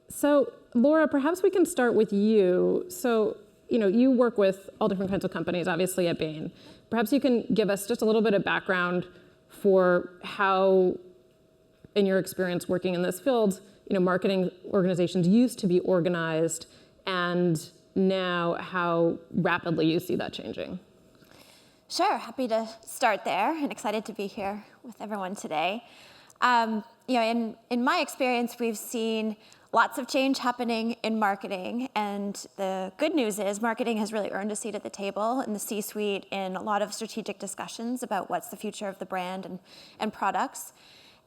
So Laura, perhaps we can start with you. So, you work with all different kinds of companies, obviously at Bain. Perhaps you can give us just a little bit of background for how, in your experience working in this field, marketing organizations used to be organized, and now how rapidly you see that changing. Sure, happy to start there, and excited to be here with everyone today. In my experience, we've seen lots of change happening in marketing, and the good news is marketing has really earned a seat at the table in the C-suite in a lot of strategic discussions about what's the future of the brand and products.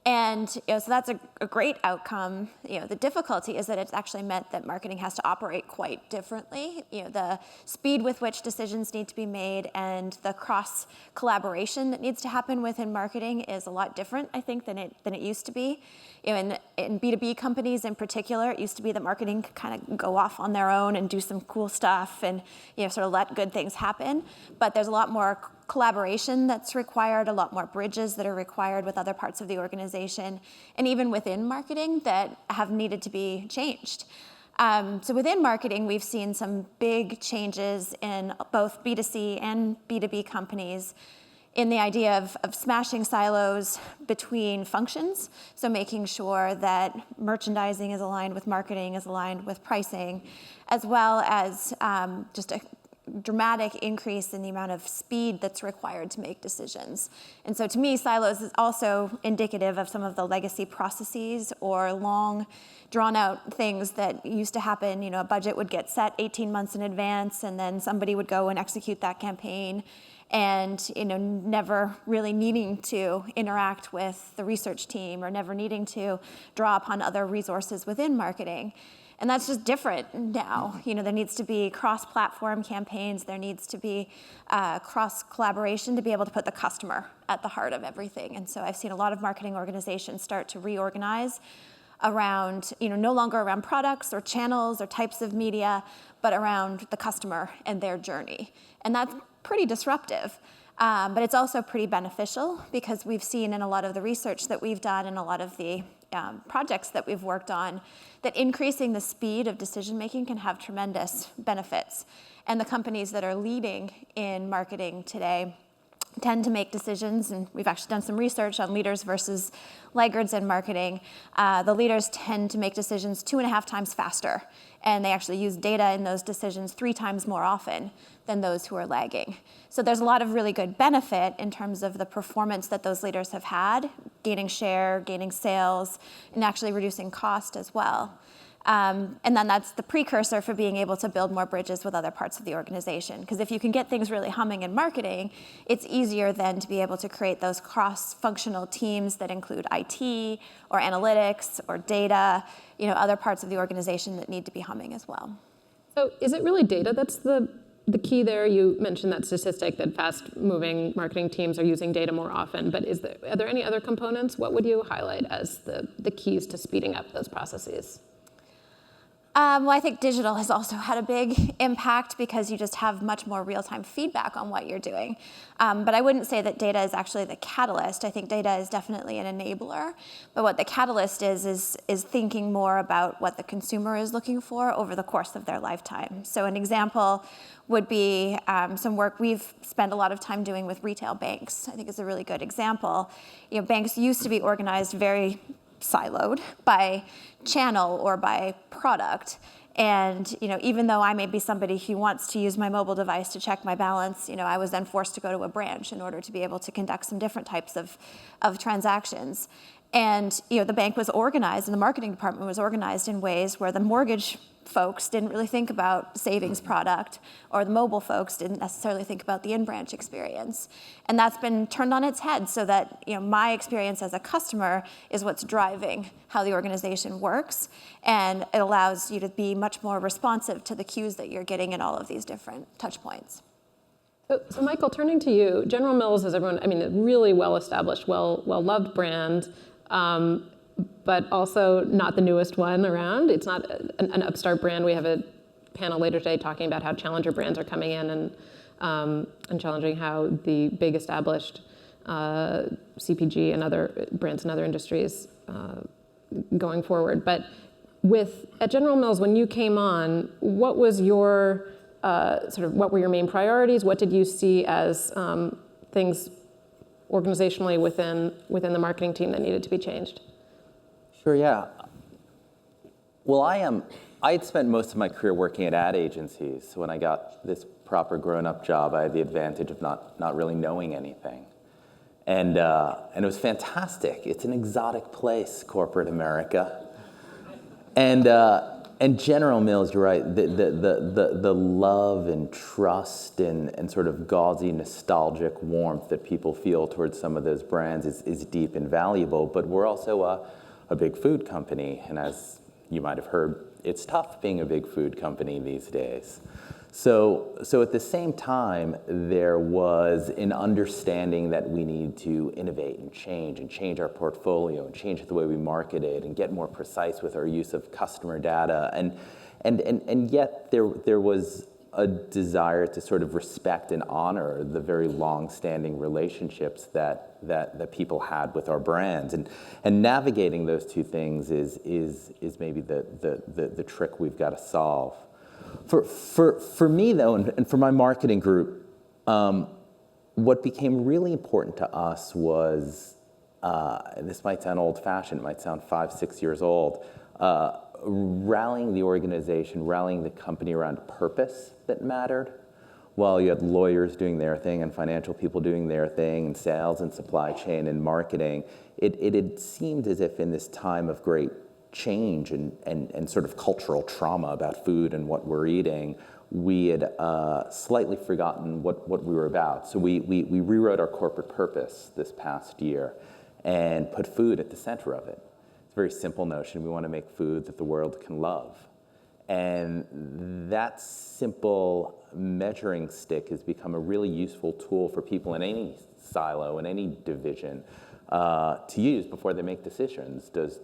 And so that's a great outcome. The difficulty is that it's actually meant that marketing has to operate quite differently. The speed with which decisions need to be made and the cross collaboration that needs to happen within marketing is a lot different, I think, than it used to be. In B2B companies in particular, it used to be that marketing could kind of go off on their own and do some cool stuff and sort of let good things happen. But there's a lot more collaboration that's required, a lot more bridges that are required with other parts of the organization, and even within marketing that have needed to be changed. So within marketing, we've seen some big changes in both B2C and B2B companies in the idea of smashing silos between functions, so making sure that merchandising is aligned with marketing, is aligned with pricing, as well as just a dramatic increase in the amount of speed that's required to make decisions. And so to me, silos is also indicative of some of the legacy processes or long drawn out things that used to happen. A budget would get set 18 months in advance, and then somebody would go and execute that campaign, and never really needing to interact with the research team or never needing to draw upon other resources within marketing. And that's just different now. There needs to be cross-platform campaigns. There needs to be cross-collaboration to be able to put the customer at the heart of everything. And so I've seen a lot of marketing organizations start to reorganize around, no longer around products or channels or types of media, but around the customer and their journey. And that's pretty disruptive. But it's also pretty beneficial because we've seen in a lot of the research that we've done and a lot of the projects that we've worked on that increasing the speed of decision-making can have tremendous benefits. And the companies that are leading in marketing today tend to make decisions, and we've actually done some research on leaders versus laggards in marketing. The leaders tend to make decisions 2.5 times faster, and they actually use data in those decisions 3 times more often than those who are lagging. So there's a lot of really good benefit in terms of the performance that those leaders have had, gaining share, gaining sales, and actually reducing cost as well. And then that's the precursor for being able to build more bridges with other parts of the organization. Because if you can get things really humming in marketing, it's easier then to be able to create those cross-functional teams that include IT or analytics or data, other parts of the organization that need to be humming as well. So is it really data that's the key there? You mentioned that statistic that fast-moving marketing teams are using data more often, but are there any other components? What would you highlight as the keys to speeding up those processes? Well, I think digital has also had a big impact because you just have much more real-time feedback on what you're doing. But I wouldn't say that data is actually the catalyst. I think data is definitely an enabler. But what the catalyst is thinking more about what the consumer is looking for over the course of their lifetime. So an example would be some work we've spent a lot of time doing with retail banks. I think it's a really good example. Banks used to be organized very siloed by channel or by product. And even though I may be somebody who wants to use my mobile device to check my balance, I was then forced to go to a branch in order to be able to conduct some different types of transactions. And the bank was organized and the marketing department was organized in ways where the mortgage folks didn't really think about savings product, or the mobile folks didn't necessarily think about the in-branch experience. And that's been turned on its head so that my experience as a customer is what's driving how the organization works, and it allows you to be much more responsive to the cues that you're getting in all of these different touch points. So Michael, turning to you, General Mills is a really well-established, well-loved brand, but also not the newest one around. It's not an upstart brand. We have a panel later today talking about how challenger brands are coming in and challenging how the big established CPG and other brands in other industries going forward. But at General Mills, when you came on, what was your what were your main priorities? What did you see as things organizationally within the marketing team that needed to be changed? Sure, yeah. Well, I had spent most of my career working at ad agencies. So when I got this proper grown-up job, I had the advantage of not really knowing anything. And it was fantastic. It's an exotic place, corporate America. And General Mills, you're right, the love and trust and sort of gauzy, nostalgic warmth that people feel towards some of those brands is deep and valuable, but we're also a big food company, and as you might have heard, it's tough being a big food company these days. So at the same time, there was an understanding that we need to innovate and change our portfolio and change the way we market it and get more precise with our use of customer data. And yet there was a desire to sort of respect and honor the very long-standing relationships that people had with our brands. And navigating those two things is maybe the trick we've got to solve. For me, though, and for my marketing group, what became really important to us was, and this might sound old-fashioned, it might sound 5, 6 years old, rallying the organization, rallying the company around purpose that mattered. While you had lawyers doing their thing and financial people doing their thing and sales and supply chain and marketing, it had seemed as if in this time of great change and sort of cultural trauma about food and what we're eating, we had slightly forgotten what we were about. So we rewrote our corporate purpose this past year and put food at the center of it. It's a very simple notion. We want to make food that the world can love. And that simple measuring stick has become a really useful tool for people in any silo, in any division, to use before they make decisions. Does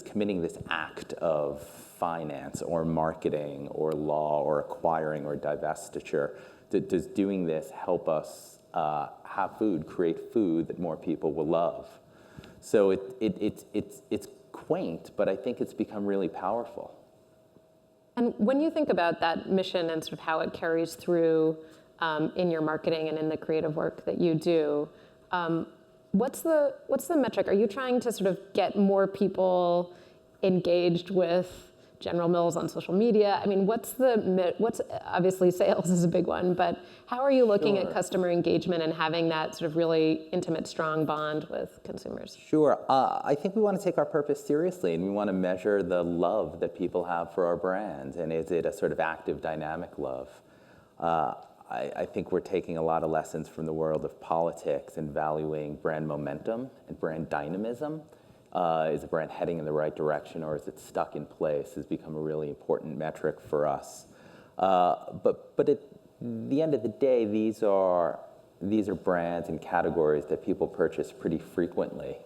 committing this act of finance or marketing or law or acquiring or divestiture, does doing this help us have food, create food that more people will love? So it's quaint, but I think it's become really powerful. And when you think about that mission and sort of how it carries through in your marketing and in the creative work that you do, what's the metric? Are you trying to sort of get more people engaged with General Mills on social media? I mean, what's obviously sales is a big one, but how are you looking at customer engagement and having that sort of really intimate, strong bond with consumers? Sure. I think we want to take our purpose seriously, and we want to measure the love that people have for our brands, and is it a sort of active, dynamic love? I think we're taking a lot of lessons from the world of politics and valuing brand momentum and brand dynamism. Is a brand heading in the right direction, or is it stuck in place, has become a really important metric for us. But at the end of the day, these are brands and categories that people purchase pretty frequently.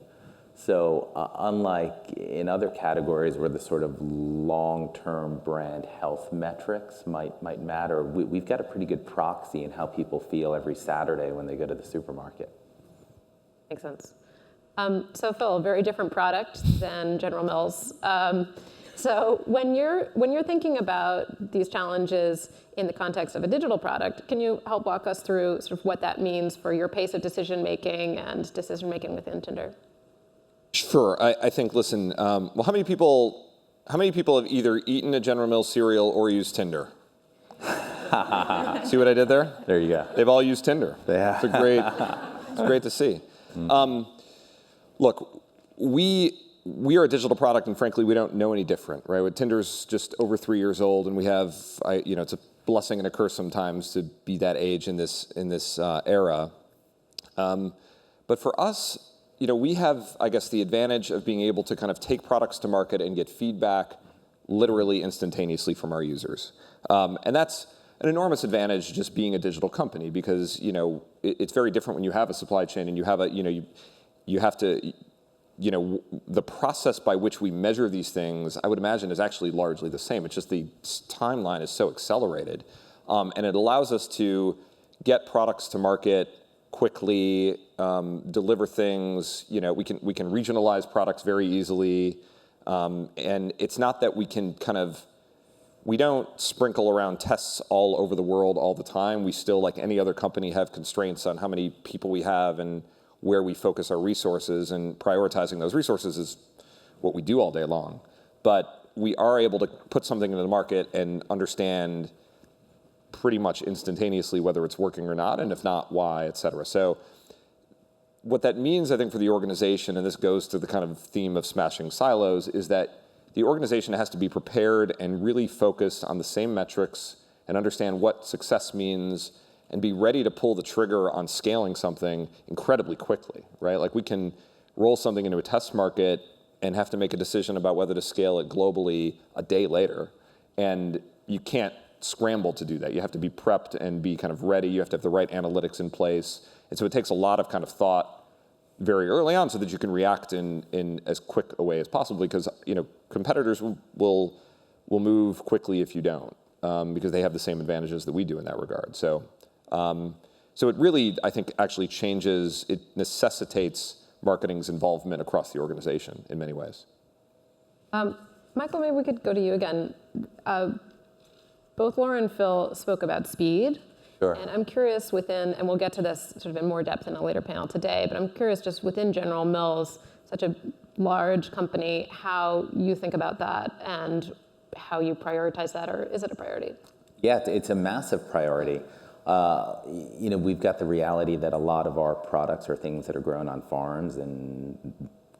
So unlike in other categories where the sort of long-term brand health metrics might matter, we've got a pretty good proxy in how people feel every Saturday when they go to the supermarket. Makes sense. So Phil, a very different product than General Mills. So when you're thinking about these challenges in the context of a digital product, can you help walk us through sort of what that means for your pace of decision making and decision making within Tinder? Sure. I think. Listen. Well, how many people have either eaten a General Mills cereal or used Tinder? See what I did there? There you go. They've all used Tinder. Yeah. It's great to see. Look, we are a digital product, and frankly, we don't know any different, right? Tinder's just over 3 years old, and we have, it's a blessing and a curse sometimes to be that age in this era. But for us, we have, I guess, the advantage of being able to kind of take products to market and get feedback literally instantaneously from our users, and that's an enormous advantage just being a digital company, because it's very different when you have a supply chain and you have you have to, the process by which we measure these things, I would imagine, is actually largely the same. It's just the timeline is so accelerated. And it allows us to get products to market quickly, deliver things. We can regionalize products very easily. And it's not that we don't sprinkle around tests all over the world all the time. We still, like any other company, have constraints on how many people we have and where we focus our resources, and prioritizing those resources is what we do all day long. But we are able to put something into the market and understand pretty much instantaneously whether it's working or not, and if not, why, et cetera. So what that means, I think, for the organization, and this goes to the kind of theme of smashing silos, is that the organization has to be prepared and really focused on the same metrics and understand what success means and be ready to pull the trigger on scaling something incredibly quickly, right? Like, we can roll something into a test market and have to make a decision about whether to scale it globally a day later. And you can't scramble to do that. You have to be prepped and be kind of ready. You have to have the right analytics in place. And so it takes a lot of kind of thought very early on so that you can react in as quick a way as possible, because competitors will move quickly if you don't, because they have the same advantages that we do in that regard. So it really, I think, actually it necessitates marketing's involvement across the organization in many ways. Michael, maybe we could go to you again. Both Laura and Phil spoke about speed. Sure. And I'm curious and we'll get to this sort of in more depth in a later panel today, but I'm curious just within General Mills, such a large company, how you think about that and how you prioritize that, or is it a priority? Yeah, it's a massive priority. We've got the reality that a lot of our products are things that are grown on farms and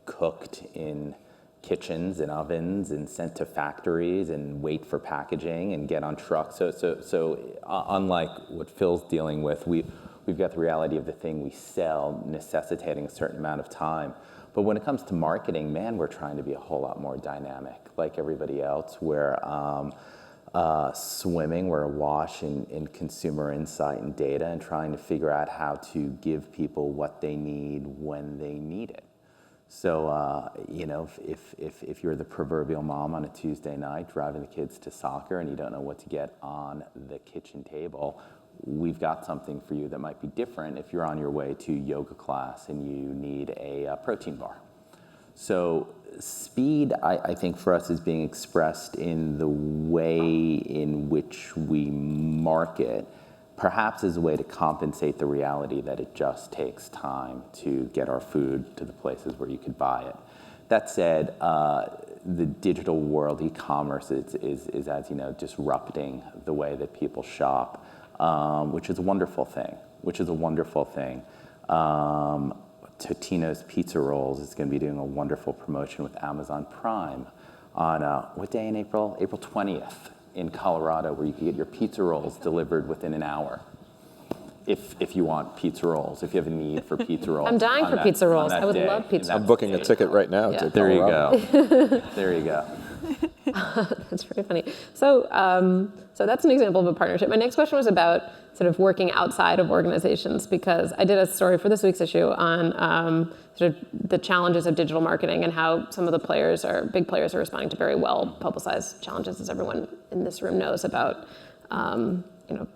cooked in kitchens and ovens and sent to factories and wait for packaging and get on trucks. So unlike what Phil's dealing with, we've got the reality of the thing we sell necessitating a certain amount of time. But when it comes to marketing, man, we're trying to be a whole lot more dynamic. Like everybody else, we're swimming, we're awash in consumer insight and data, and trying to figure out how to give people what they need when they need it. So, if you're the proverbial mom on a Tuesday night driving the kids to soccer and you don't know what to get on the kitchen table, we've got something for you that might be different if you're on your way to yoga class and you need a protein bar. So speed, I think, for us is being expressed in the way in which we market, perhaps as a way to compensate the reality that it just takes time to get our food to the places where you could buy it. That said, the digital world, e-commerce, is as you know, disrupting the way that people shop, which is a wonderful thing. Totino's Pizza Rolls is going to be doing a wonderful promotion with Amazon Prime on, what day in April? April 20th. In Colorado, where you can get your pizza rolls delivered within an hour. If you want pizza rolls, if you have a need for pizza rolls. I'm dying for pizza rolls. I would love pizza rolls. I'm booking a ticket right now to There you Colorado. go. There you go. That's very funny. So that's an example of a partnership. My next question was about sort of working outside of organizations, because I did a story for this week's issue on sort of the challenges of digital marketing and how some of the big players are responding to very well-publicized challenges, as everyone in this room knows about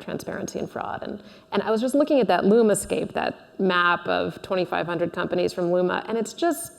transparency and fraud. And I was just looking at that Loom escape, that map of 2,500 companies from Luma, and it's just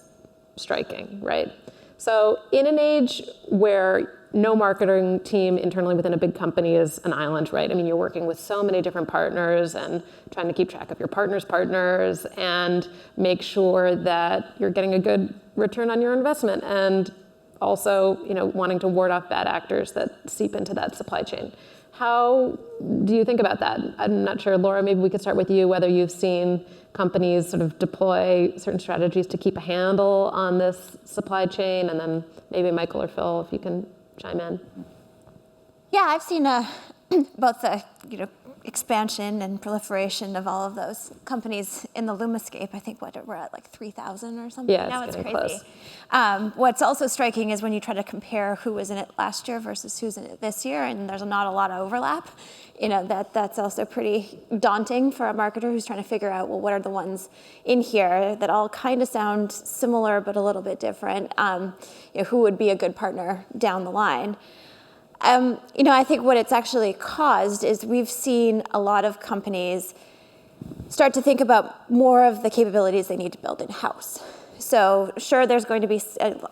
striking, right? So in an age where no marketing team internally within a big company is an island, right? I mean, you're working with so many different partners and trying to keep track of your partners' partners and make sure that you're getting a good return on your investment, and also, wanting to ward off bad actors that seep into that supply chain. How do you think about that? I'm not sure, Laura, maybe we could start with you, whether you've seen companies sort of deploy certain strategies to keep a handle on this supply chain, and then maybe Michael or Phil, if you can chime in. Yeah, I've seen both the expansion and proliferation of all of those companies in the Loomascape. I think we're at like 3,000 or something. Yeah, now. it's It's getting crazy. close. What's also striking is when you try to compare who was in it last year versus who's in it this year, and there's not a lot of overlap. That's also pretty daunting for a marketer who's trying to figure out, well, what are the ones in here that all kind of sound similar but a little bit different? Who would be a good partner down the line? I think what it's actually caused is we've seen a lot of companies start to think about more of the capabilities they need to build in-house. So sure, there's going to be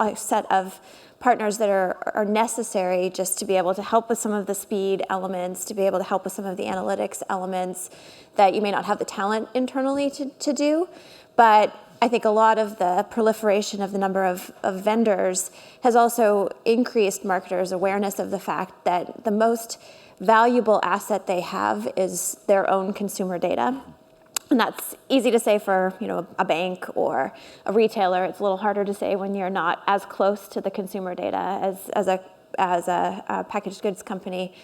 a set of partners that are necessary just to be able to help with some of the speed elements, to be able to help with some of the analytics elements that you may not have the talent internally to do. But I think a lot of the proliferation of the number of vendors has also increased marketers' awareness of the fact that the most valuable asset they have is their own consumer data. And that's easy to say for a bank or a retailer. It's a little harder to say when you're not as close to the consumer data as a packaged goods company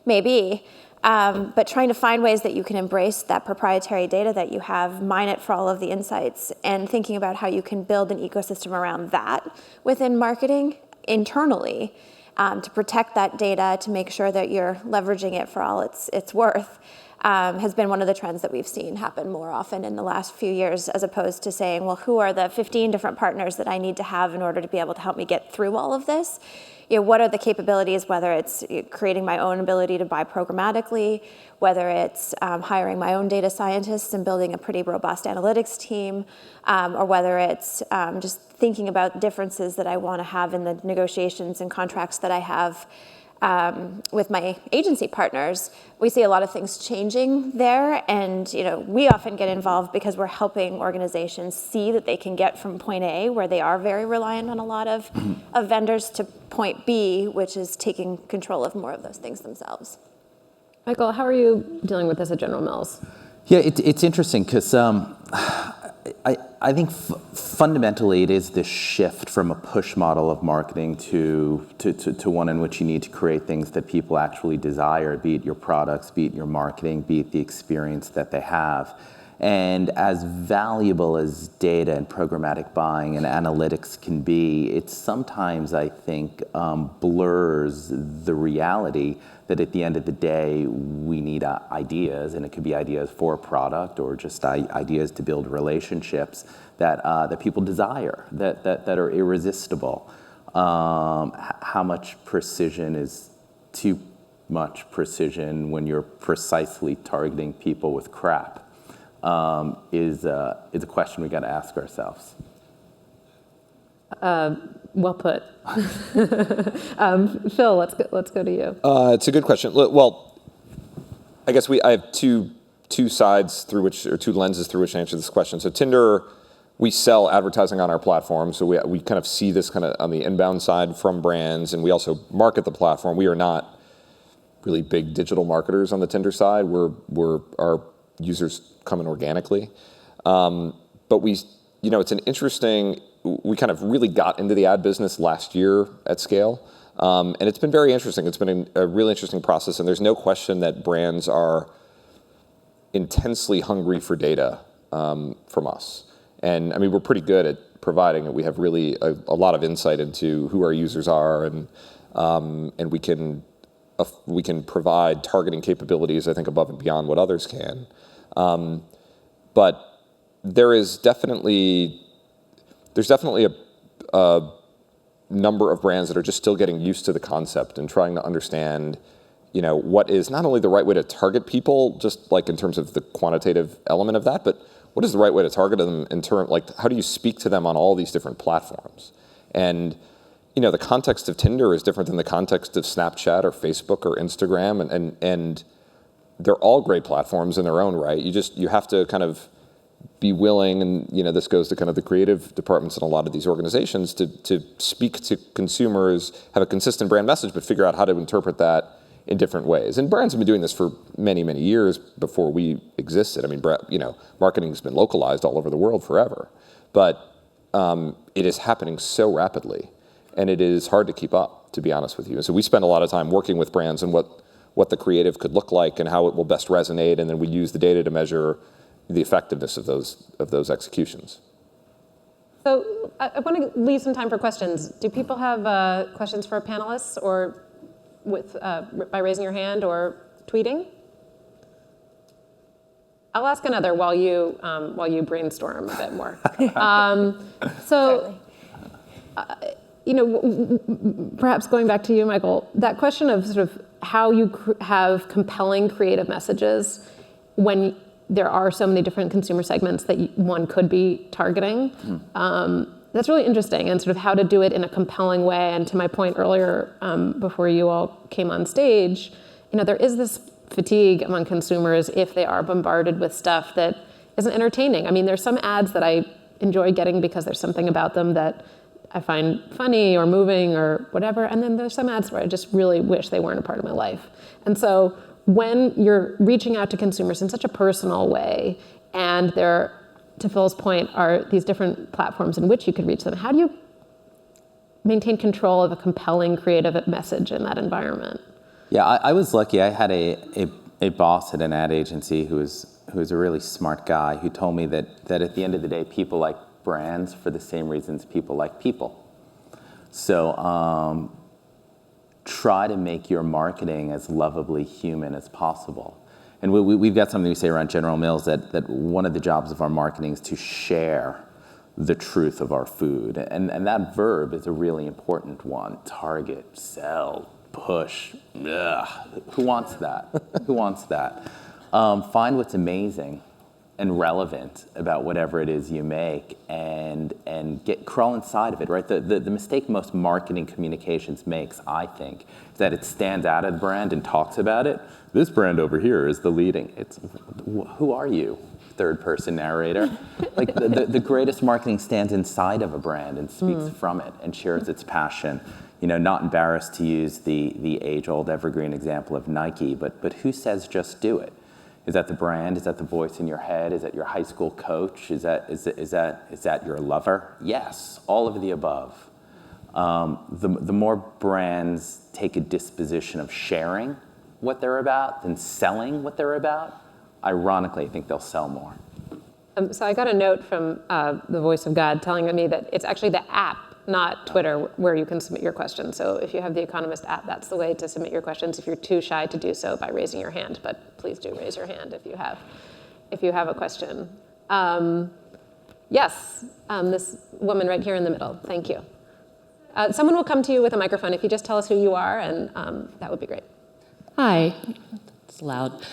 may be. But trying to find ways that you can embrace that proprietary data that you have, mine it for all of the insights, and thinking about how you can build an ecosystem around that within marketing internally to protect that data, to make sure that you're leveraging it for all it's worth. Has been one of the trends that we've seen happen more often in the last few years, as opposed to saying, well, who are the 15 different partners that I need to have in order to be able to help me get through all of this? What are the capabilities, whether it's creating my own ability to buy programmatically, whether it's hiring my own data scientists and building a pretty robust analytics team, or whether it's just thinking about differences that I want to have in the negotiations and contracts that I have with my agency partners. We see a lot of things changing there, and we often get involved because we're helping organizations see that they can get from point A, where they are very reliant on a lot of vendors, to point B, which is taking control of more of those things themselves. Michael, how are you dealing with this at General Mills? Yeah, it's interesting because I think fundamentally it is this shift from a push model of marketing to one in which you need to create things that people actually desire, be it your products, be it your marketing, be it the experience that they have. And as valuable as data and programmatic buying and analytics can be, it sometimes, I think, blurs the reality that at the end of the day, we need ideas, and it could be ideas for a product or just ideas to build relationships that people desire, that are irresistible. How much precision is too much precision when you're precisely targeting people with crap? Is a question we got to ask ourselves. Well put. Phil, let's go to you. It's a good question. Well, I guess I have two sides through which, or two lenses through which to answer this question. So Tinder, we sell advertising on our platform, so we kind of see this kind of on the inbound side from brands, and we also market the platform. We are not really big digital marketers on the Tinder side. Our users come in organically, but it's an interesting. We kind of really got into the ad business last year at scale, and it's been very interesting. It's been a really interesting process, and there's no question that brands are intensely hungry for data from us. And I mean, we're pretty good at providing it. We have really a lot of insight into who our users are, and we can provide targeting capabilities, I think, above and beyond what others can. But there's definitely a number of brands that are just still getting used to the concept and trying to understand, what is not only the right way to target people, just like in terms of the quantitative element of that, but what is the right way to target them in terms, like, how do you speak to them on all these different platforms? And, the context of Tinder is different than the context of Snapchat or Facebook or Instagram, and they're all great platforms in their own right. You have to kind of be willing, and this goes to kind of the creative departments in a lot of these organizations, to speak to consumers, have a consistent brand message, but figure out how to interpret that in different ways. And brands have been doing this for many, many years before we existed. I mean, marketing has been localized all over the world forever, but it is happening so rapidly, and it is hard to keep up, to be honest with you. And so we spend a lot of time working with brands and what the creative could look like and how it will best resonate, and then we use the data to measure the effectiveness of those executions. So I want to leave some time for questions. Do people have questions for our panelists, or by raising your hand or tweeting? I'll ask another while you brainstorm a bit more. Perhaps going back to you, Michael, that question of sort of how you have compelling creative messages when there are so many different consumer segments that one could be targeting. That's really interesting, and sort of how to do it in a compelling way. And to my point earlier, before you all came on stage, there is this fatigue among consumers if they are bombarded with stuff that isn't entertaining. I mean, there's some ads that I enjoy getting because there's something about them that I find funny or moving or whatever, and then there's some ads where I just really wish they weren't a part of my life. And so when you're reaching out to consumers in such a personal way, and there, to Phil's point, are these different platforms in which you could reach them, how do you maintain control of a compelling creative message in that environment? Yeah, I was lucky. I had a boss at an ad agency who was a really smart guy who told me that at the end of the day, people like brands for the same reasons people like people. So try to make your marketing as lovably human as possible. And we've got something we say around General Mills that one of the jobs of our marketing is to share the truth of our food. And that verb is a really important one. Target, sell, push. Ugh. Who wants that? Who wants that? Find what's amazing and relevant about whatever it is you make, and crawl inside of it, right? The mistake most marketing communications makes, I think, is that it stands out at a brand and talks about it. This brand over here is the leading. Who are you, third person narrator? Like the greatest marketing stands inside of a brand and speaks from it and shares its passion. Not embarrassed to use the age-old evergreen example of Nike, but who says just do it? Is that the brand? Is that the voice in your head? Is that your high school coach? Is that your lover? Yes, all of the above. The more brands take a disposition of sharing what they're about than selling what they're about, ironically, I think they'll sell more. So I got a note from the voice of God telling me that it's actually the app, not Twitter, where you can submit your questions. So if you have the Economist app, that's the way to submit your questions if you're too shy to do so by raising your hand. But please do raise your hand if you have a question. Yes, this woman right here in the middle. Thank you. Someone will come to you with a microphone if you just tell us who you are, and that would be great. Hi. It's loud.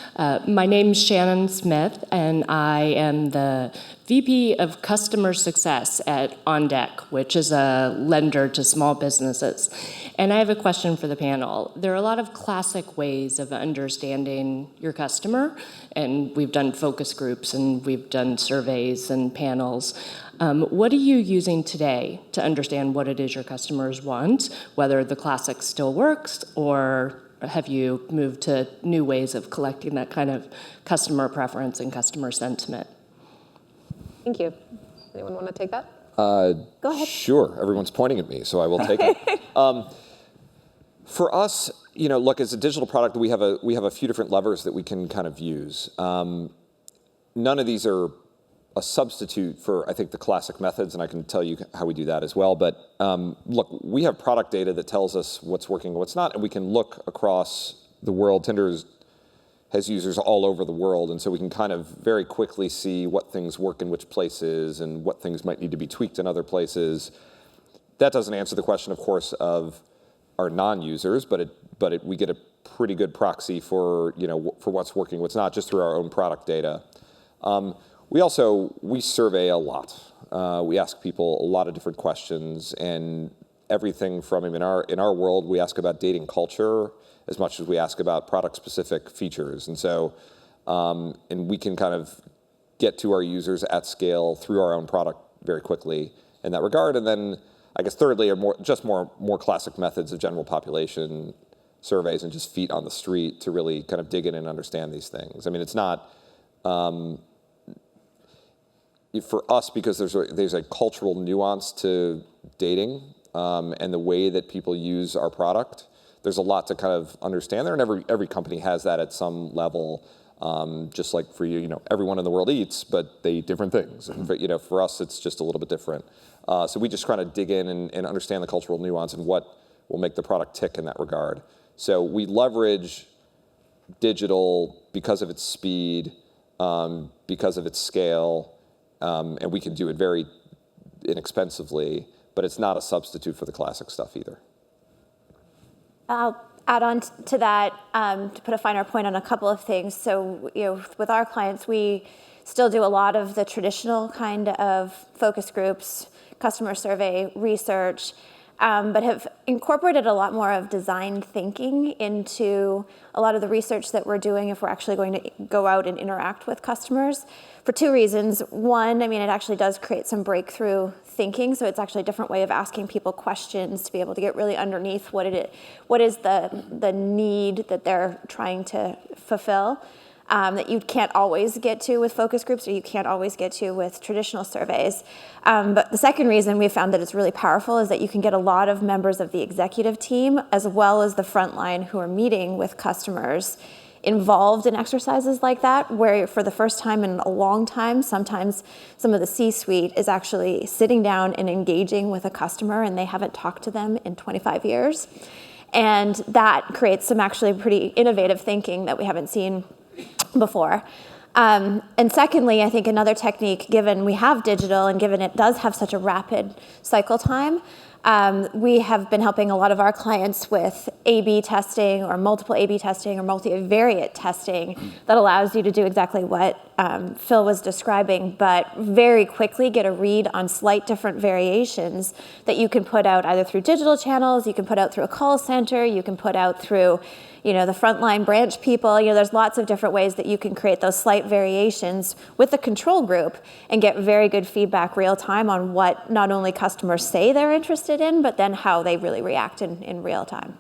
My name's Shannon Smith, and I am the VP of Customer Success at On Deck, which is a lender to small businesses. And I have a question for the panel. There are a lot of classic ways of understanding your customer, and we've done focus groups, and we've done surveys and panels. What are you using today to understand what it is your customers want, whether the classic still works, or have you moved to new ways of collecting that kind of customer preference and customer sentiment? Thank you. Anyone want to take that? Go ahead. Sure. Everyone's pointing at me, so I will take it. For us, look, as a digital product, we have a few different levers that we can kind of use. None of these are a substitute for, I think, the classic methods, and I can tell you how we do that as well. But look, we have product data that tells us what's working and what's not, and we can look across the world. Tinder has users all over the world, and so we can kind of very quickly see what things work in which places and what things might need to be tweaked in other places. That doesn't answer the question, of course, of our non-users, but we get a pretty good proxy for for what's working, what's not, just through our own product data. We survey a lot. We ask people a lot of different questions, and everything from, in our world, we ask about dating culture as much as we ask about product-specific features. And so, and we can kind of get to our users at scale through our own product very quickly in that regard. And then, I guess thirdly, are more classic methods of general population surveys and just feet on the street to really kind of dig in and understand these things. I mean, it's not, for us, because there's a cultural nuance to dating and the way that people use our product. There's a lot to kind of understand there, and every company has that at some level. Just like for you, everyone in the world eats, but they eat different things. And for us, it's just a little bit different. So we just kind of dig in and understand the cultural nuance and what will make the product tick in that regard. So we leverage digital because of its speed, because of its scale, and we can do it very inexpensively, but it's not a substitute for the classic stuff either. I'll add on to that, to put a finer point on a couple of things. So, with our clients, we still do a lot of the traditional kind of focus groups, customer survey, research, but have incorporated a lot more of design thinking into a lot of the research that we're doing if we're actually going to go out and interact with customers, for two reasons. One, it actually does create some breakthrough thinking, so it's actually a different way of asking people questions to be able to get really underneath what is the need that they're trying to fulfill, that you can't always get to with focus groups, or you can't always get to with traditional surveys. But the second reason we found that it's really powerful is that you can get a lot of members of the executive team, as well as the frontline who are meeting with customers, involved in exercises like that, where for the first time in a long time, sometimes some of the C-suite is actually sitting down and engaging with a customer, and they haven't talked to them in 25 years. And that creates some actually pretty innovative thinking that we haven't seen before. And secondly, I think another technique, given we have digital and given it does have such a rapid cycle time, we have been helping a lot of our clients with A/B testing, or multiple A/B testing, or multivariate testing that allows you to do exactly what Phil was describing, but very quickly get a read on slight different variations that you can put out either through digital channels, you can put out through a call center, you can put out through the frontline branch people. There's lots of different ways that you can create those slight variations with the control group and get very good feedback real time on what not only customers say they're interested in, but then how they really react in real time.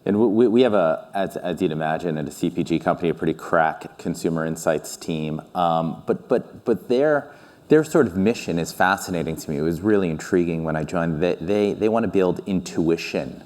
And we have as you'd imagine, at a CPG company, a pretty crack consumer insights team. But their sort of mission is fascinating to me. It was really intriguing when I joined. They want to build intuition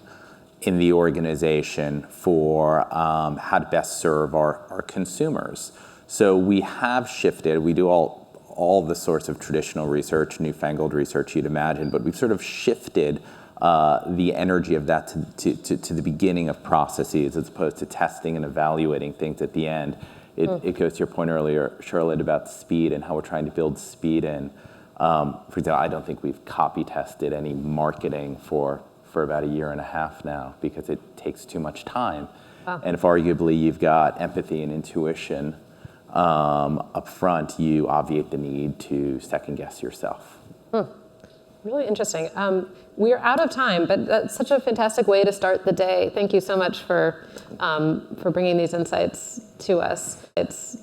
in the organization for how to best serve our consumers. So we have shifted. We do all the sorts of traditional research, newfangled research you'd imagine, but we've sort of shifted the energy of that to the beginning of processes, as opposed to testing and evaluating things at the end. It goes to your point earlier, Charlotte, about speed and how we're trying to build speed in. For example, I don't think we've copy tested any marketing for about 1.5 years now, because it takes too much time. Wow. And if arguably you've got empathy and intuition up front, you obviate the need to second guess yourself. Really interesting. We are out of time, but that's such a fantastic way to start the day. Thank you so much for bringing these insights to us. It's